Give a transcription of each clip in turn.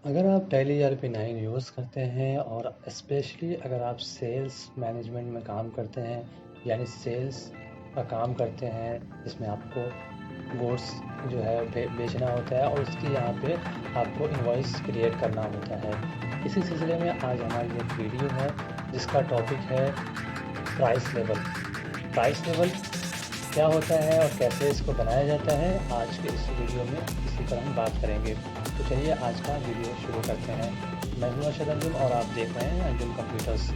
अगर आप tally ERP9 use करते हैं और स्पेशली अगर आप सेल्स मैनेजमेंट में काम करते हैं, यानी सेल्स का काम करते हैं जिसमें आपको गुड्स जो है बेचना होता है और उसकी यहाँ पे आपको इनवॉइस क्रिएट करना होता है। इसी सिलसिले में आज हमारी एक वीडियो है जिसका टॉपिक है प्राइस लेवल। प्राइस लेवल क्या होता है और कैसे इसको बनाया जाता है, आज के इस वीडियो में इसी पर हम बात करेंगे। तो चलिए आज का वीडियो शुरू करते हैं। मैं हूं अर्शद अंजुम और आप देख रहे हैं अंजुम कंप्यूटर्स।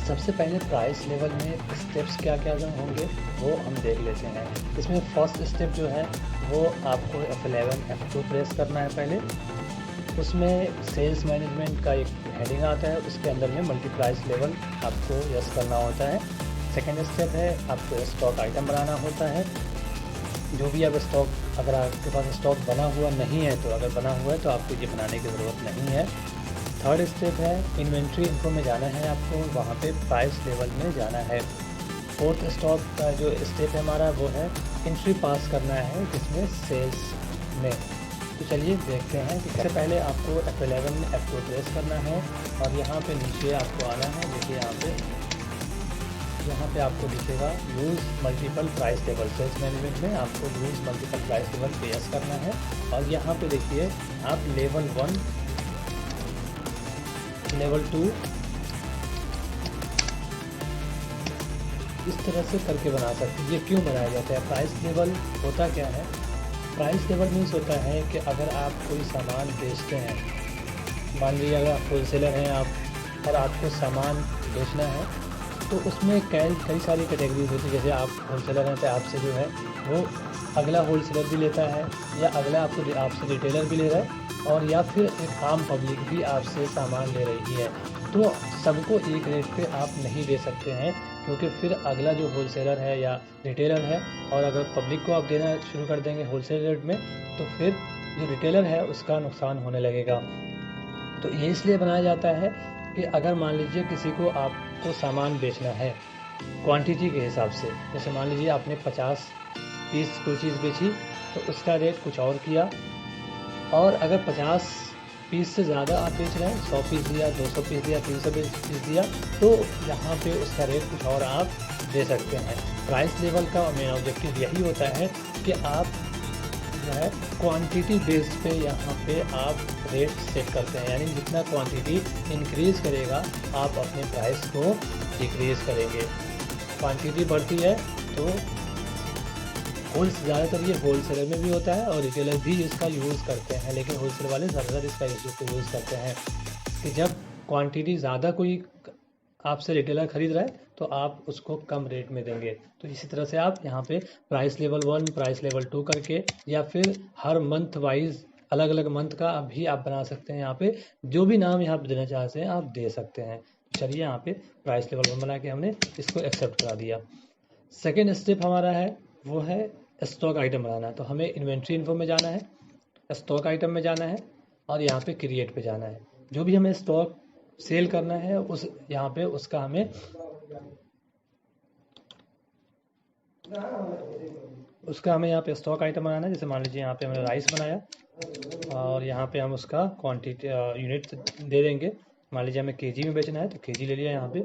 सबसे पहले प्राइस लेवल में स्टेप्स क्या क्या होंगे वो हम देख लेते हैं। इसमें फर्स्ट स्टेप जो है वो आपको F11 F2 प्रेस करना है। पहले उसमें सेल्स मैनेजमेंट का एक हेडिंग आता है, उसके अंदर में मल्टी प्राइस लेवल आपको यस करना होता है। सेकेंड स्टेप है आपको स्टॉक आइटम बनाना होता है। जो भी अब स्टॉक, अगर आपके पास स्टॉक बना हुआ नहीं है तो अगर बना हुआ है तो आपको ये बनाने की ज़रूरत नहीं है। थर्ड स्टेप है इन्वेंट्री इन्फो में जाना है, आपको वहाँ पे प्राइस लेवल में जाना है। फोर्थ स्टॉक का जो स्टेप है हमारा वो है एंट्री पास करना है, जिसमें सेल्स में। तो चलिए देखते हैं कि सबसे पहले आपको F11 में F2 प्रेस करना है और यहाँ पे नीचे आपको आना है। देखिए यहाँ पे आपको दिखेगा use multiple price table. Sales management में आपको यूज़ मल्टीपल प्राइस टेबल पे यस करना है और यहाँ पे देखिए आप लेवल 1, लेवल 2 इस तरह से करके बना सकते हैं। ये क्यों बनाया जाता है? प्राइस लेवल होता क्या है? प्राइस लेवल मीन्स होता है कि अगर आप कोई सामान बेचते हैं, मान लीजिए अगर आप होलसेलर हैं आप और आपको सामान बेचना है तो उसमें कई सारी कैटेगरीज होती है। जैसे आप होलसेलर हैं तो आपसे जो है वो अगला होलसेलर भी लेता है, या अगला आपसे रिटेलर भी ले रहा है, और या फिर एक आम पब्लिक भी आपसे सामान ले रही है। तो सबको एक रेट पे आप नहीं दे सकते हैं, क्योंकि फिर अगला जो होलसेलर है या रिटेलर है, और अगर पब्लिक को आप देना शुरू कर देंगे होलसेल रेट में तो फिर जो रिटेलर है उसका नुकसान होने लगेगा। तो ये इसलिए बनाया जाता है कि अगर मान लीजिए किसी को आपको सामान बेचना है क्वांटिटी के हिसाब से, जैसे मान लीजिए आपने 50 पीस कोई चीज़ बेची तो उसका रेट कुछ और किया, और अगर 50 पीस से ज़्यादा आप बेच रहे हैं, 100 पीस दिया, 200 पीस दिया, 300 पीस दिया, तो यहाँ पे उसका रेट कुछ और आप दे सकते हैं। प्राइस लेवल का मेन ऑब्जेक्टिव यही होता है कि आप जो है क्वांटिटी बेस पे यहाँ पे आप रेट सेट करते हैं, यानी जितना क्वांटिटी इंक्रीज़ करेगा आप अपने प्राइस को डिक्रीज़ करेंगे। क्वांटिटी बढ़ती है तो ज़्यादातर ये होलसेलर में भी होता है और रिटेलर भी इसका यूज़ करते हैं, लेकिन होलसेल वाले ज़्यादातर इसका यूज़ करते हैं कि जब क्वांटिटी ज़्यादा कोई आपसे रिटेलर ख़रीद रहा है तो आप उसको कम रेट में देंगे। तो इसी तरह से आप यहाँ पे प्राइस लेवल 1, प्राइस लेवल 2 करके, या फिर हर मंथ वाइज अलग अलग मंथ का भी आप बना सकते हैं। यहाँ पे जो भी नाम यहाँ पे देना चाहते हैं आप दे सकते हैं। चलिए यहाँ पे प्राइस लेवल 1 बना के हमने इसको एक्सेप्ट करा दिया। सेकेंड स्टेप हमारा है वो है स्टॉक आइटम बनाना। तो हमें इन्वेंट्री इन्फो में जाना है, स्टॉक आइटम में जाना है और यहाँ पे क्रिएट पे जाना है। जो भी हमें स्टॉक सेल करना है उस यहाँ पे उसका हमें यहाँ पे स्टॉक आइटम बनाना है। जैसे मान लीजिए यहाँ पे हमने राइस बनाया और यहाँ पे हम उसका क्वांटिटी यूनिट दे देंगे। मान लीजिए हमें केजी में बेचना है तो केजी ले लिया यहाँ पे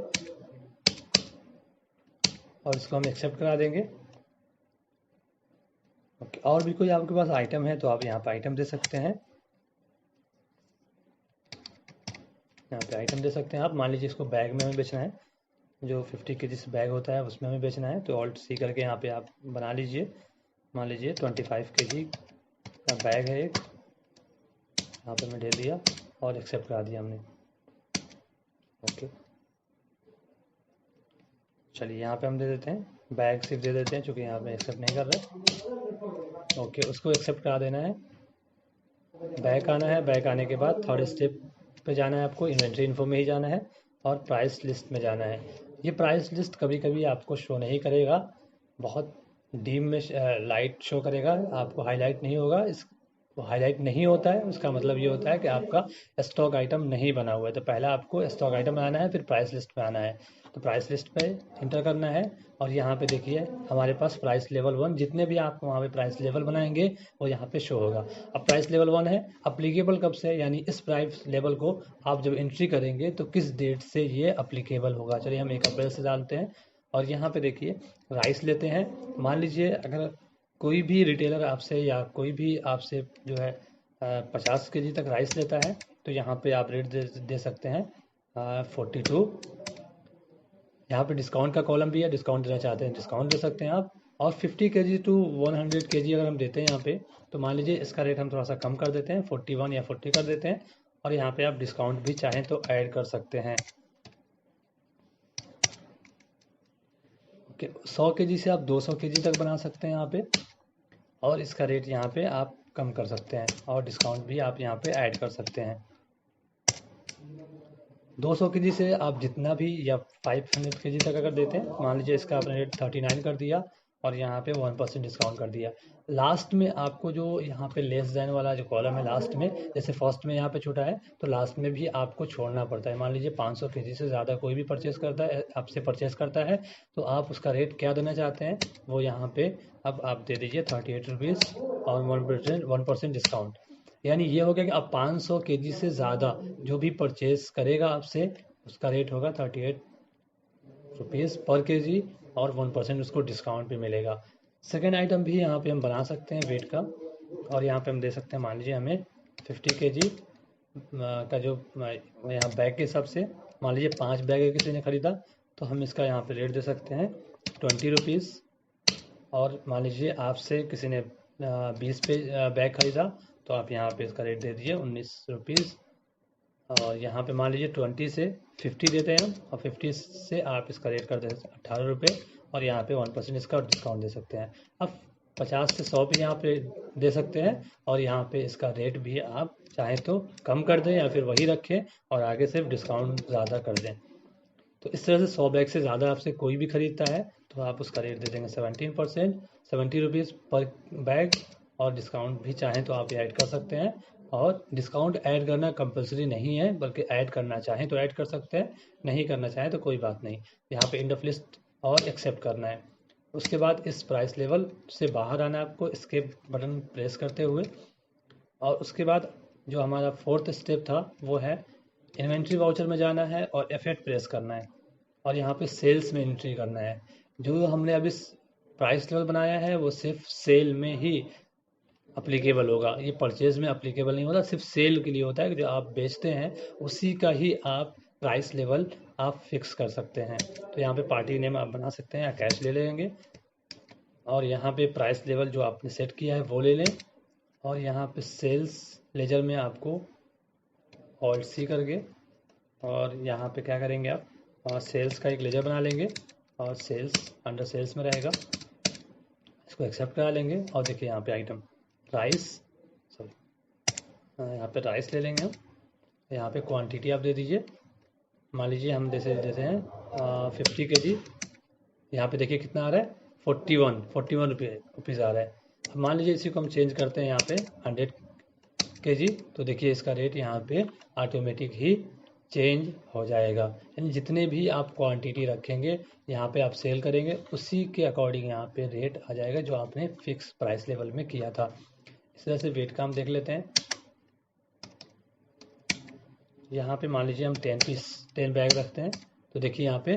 और इसको हम एक्सेप्ट करा देंगे। ओके, और भी कोई आपके पास आइटम है तो आप यहाँ पे आइटम दे सकते हैं। यहाँ पे आइटम दे सकते हैं आप। मान लीजिए इसको बैग में हमें बेचना है, जो 50 केजी बैग होता है उसमें हमें बेचना है, तो ऑल्ट सी करके यहाँ पे आप बना लीजिए। मान लीजिए 25 केजी का बैग है एक, यहाँ पे मैं दे दिया और एक्सेप्ट करा दिया हमने। ओके, चलिए यहाँ पे हम दे देते हैं बैग, सिर्फ दे देते हैं क्योंकि यहाँ पे एक्सेप्ट नहीं कर रहे। ओके, उसको एक्सेप्ट करा देना है। बैक आना है, बैक आने के बाद थर्ड स्टेप पे जाना है, आपको इन्वेंट्री इन्फो में ही जाना है और प्राइस लिस्ट में जाना है। ये प्राइस लिस्ट कभी कभी आपको शो नहीं करेगा, बहुत डीम में लाइट शो करेगा, आपको हाईलाइट नहीं होगा। इस हाईलाइट नहीं होता है उसका मतलब ये होता है कि आपका स्टॉक आइटम नहीं बना हुआ है। तो पहला आपको स्टॉक आइटम बनाना है, फिर प्राइस लिस्ट में आना है। तो प्राइस लिस्ट पे इंटर करना है और यहाँ पे देखिए हमारे पास प्राइस लेवल 1, जितने भी आप वहाँ पे प्राइस लेवल बनाएंगे वो यहाँ पे शो होगा। अब प्राइस लेवल 1 है, अप्लीकेबल कब से, यानी इस प्राइस लेवल को आप जब एंट्री करेंगे तो किस डेट से ये अप्लीकेबल होगा। चलिए हम 1 अप्रैल से डालते हैं और यहाँ पे देखिए राइस लेते हैं। मान लीजिए अगर कोई भी रिटेलर आपसे या कोई भी आपसे जो है 50 केजी तक राइस लेता है तो यहाँ पे आप रेट दे सकते हैं 42। यहाँ पे डिस्काउंट का कॉलम भी है, डिस्काउंट देना चाहते हैं डिस्काउंट दे सकते हैं आप। और 50 केजी टू 100 केजी अगर हम देते हैं यहाँ पे तो मान लीजिए इसका रेट हम थोड़ा सा कम कर देते हैं, 41 या 40 कर देते हैं और यहाँ पे आप डिस्काउंट भी चाहें तो ऐड कर सकते हैं। ओके, 100 केजी से आप 200 केजी तक बना सकते हैं यहाँ पे और इसका रेट यहाँ पे आप कम कर सकते हैं और डिस्काउंट भी आप यहाँ पे ऐड कर सकते हैं। 200 केजी से आप जितना भी या 500 केजी तक अगर देते हैं, मान लीजिए इसका आपने रेट 39 कर दिया और यहाँ पे 1% डिस्काउंट कर दिया। लास्ट में आपको जो यहाँ पे लेस देन वाला जो कॉलम है लास्ट में, जैसे फर्स्ट में यहाँ पे छूटा है तो लास्ट में भी आपको छोड़ना पड़ता है। मान लीजिए 500 केजी से ज़्यादा कोई भी परचेस करता है, आपसे परचेस करता है तो आप उसका रेट क्या देना चाहते हैं वो यहाँ पे अब आप दे दीजिए 38 रुपीज़ और 1% डिस्काउंट। यानी ये हो गया कि अब 500 केजी से ज़्यादा जो भी परचेस करेगा आपसे उसका रेट होगा 38 रुपीज़ पर केजी और 1% उसको डिस्काउंट भी मिलेगा। सेकेंड आइटम भी यहाँ पे हम बना सकते हैं वेट का और यहाँ पे हम दे सकते हैं, मान लीजिए हमें 50 केजी का जो यहाँ बैग के हिसाब से, मान लीजिए 5 बैग किसी ने ख़रीदा तो हम इसका यहाँ पे रेट दे सकते हैं 20 रुपीज़। और मान लीजिए आपसे किसी ने 20 पे बैग ख़रीदा तो आप यहाँ पे इसका रेट दे दीजिए 19 रुपीज़। और यहाँ पे मान लीजिए 20 से 50 देते हैं हम और 50 से आप इसका रेट कर देते हैं 18 रुपये और यहाँ पे 1% इसका डिस्काउंट दे सकते हैं। अब 50 से 100 पे यहाँ पे दे सकते हैं और यहाँ पे इसका रेट भी आप चाहें तो कम कर दें या फिर वही रखें और आगे सिर्फ डिस्काउंट ज़्यादा कर दें। तो इस तरह से 100 बैग से ज़्यादा आपसे कोई भी ख़रीदता है तो आप उसका रेट दे देंगे 17%, 70 रुपीज़ पर बैग और डिस्काउंट भी चाहें तो आप ऐड कर सकते हैं। और डिस्काउंट ऐड करना कंपलसरी नहीं है, बल्कि ऐड करना चाहें तो ऐड कर सकते हैं, नहीं करना चाहें तो कोई बात नहीं। यहाँ पे एंड ऑफ लिस्ट और एक्सेप्ट करना है। उसके बाद इस प्राइस लेवल से बाहर आना है आपको एस्केप बटन प्रेस करते हुए। और उसके बाद जो हमारा 4th स्टेप था वो है इन्वेंट्री वाउचर में जाना है और F8 प्रेस करना है और यहाँ पे सेल्स में एंट्री करना है। जो हमने अभी प्राइस लेवल बनाया है वो सिर्फ सेल में ही अप्लीकेबल होगा, ये परचेज में अप्लीकेबल नहीं होता, सिर्फ सेल के लिए होता है कि जो आप बेचते हैं उसी का ही आप प्राइस लेवल आप फिक्स कर सकते हैं। तो यहाँ पे पार्टी नेम आप बना सकते हैं या कैश ले लेंगे और यहाँ पे प्राइस लेवल जो आपने सेट किया है वो ले लें और यहाँ पे सेल्स लेजर में आपको ऑल्ट सी करके और यहाँ पे क्या करेंगे आप सेल्स का एक लेजर बना लेंगे और सेल्स अंडर सेल्स में रहेगा, इसको एक्सेप्ट करा लेंगे। और देखिए यहाँ पे आइटम राइस, यहाँ पे राइस ले लेंगे हम। यहाँ पे क्वांटिटी आप दे दीजिए, मान लीजिए हम जैसे देते हैं 50 केजी, यहाँ पे देखिए कितना आ रहा है 41 रुपीज़ आ रहा है। अब मान लीजिए इसी को हम चेंज करते हैं यहाँ पे 100 केजी, तो देखिए इसका रेट यहाँ पे ऑटोमेटिक ही चेंज हो जाएगा। यानी जितने भी आप क्वांटिटी रखेंगे यहाँ पे आप सेल करेंगे उसी के अकॉर्डिंग यहाँ पे रेट आ जाएगा जो आपने फिक्स प्राइस लेवल में किया था। इस तरह से वेट का हम देख लेते हैं। यहाँ पे मान लीजिए हम 10 बैग रखते हैं तो देखिए यहाँ पे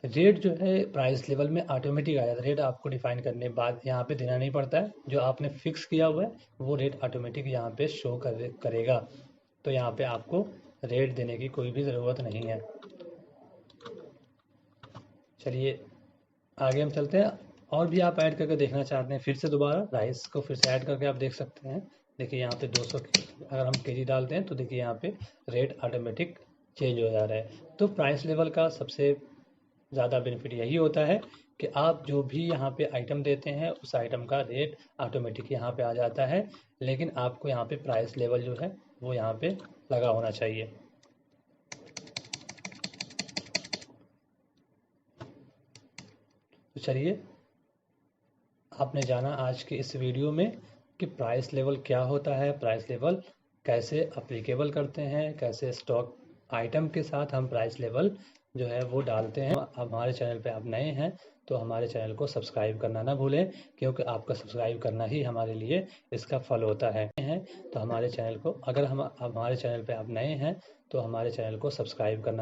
रेट जो है प्राइस लेवल में ऑटोमेटिक आ जाता है। रेट आपको डिफाइन करने के बाद यहाँ पे देना नहीं पड़ता है, जो आपने फिक्स किया हुआ है वो रेट ऑटोमेटिक यहाँ पे शो करेगा। तो यहाँ पे आपको रेट देने की कोई भी ज़रूरत नहीं है। चलिए आगे हम चलते हैं। और भी आप ऐड करके देखना चाहते हैं फिर से दोबारा राइस को फिर से ऐड करके आप देख सकते हैं। देखिए यहाँ पे 200 अगर हम केजी डालते हैं तो देखिए यहाँ पे रेट ऑटोमेटिक चेंज हो जा रहा है। तो प्राइस लेवल का सबसे ज़्यादा बेनिफिट यही होता है कि आप जो भी यहाँ पे आइटम देते हैं उस आइटम का रेट ऑटोमेटिक यहाँ पे आ जाता है, लेकिन आपको यहाँ पे प्राइस लेवल जो है वो यहाँ पे लगा होना चाहिए। तो चलिए आपने जाना आज के इस वीडियो में कि प्राइस लेवल क्या होता है, प्राइस लेवल कैसे अप्लीकेबल करते हैं, कैसे स्टॉक आइटम के साथ हम प्राइस लेवल जो है वो डालते हैं। हमारे चैनल पे आप नए हैं तो हमारे चैनल को सब्सक्राइब करना ना भूलें, क्योंकि आपका सब्सक्राइब करना ही हमारे लिए इसका फल होता है। तो हमारे चैनल को, अगर हम हमारे चैनल पे आप नए हैं तो हमारे चैनल को सब्सक्राइब करना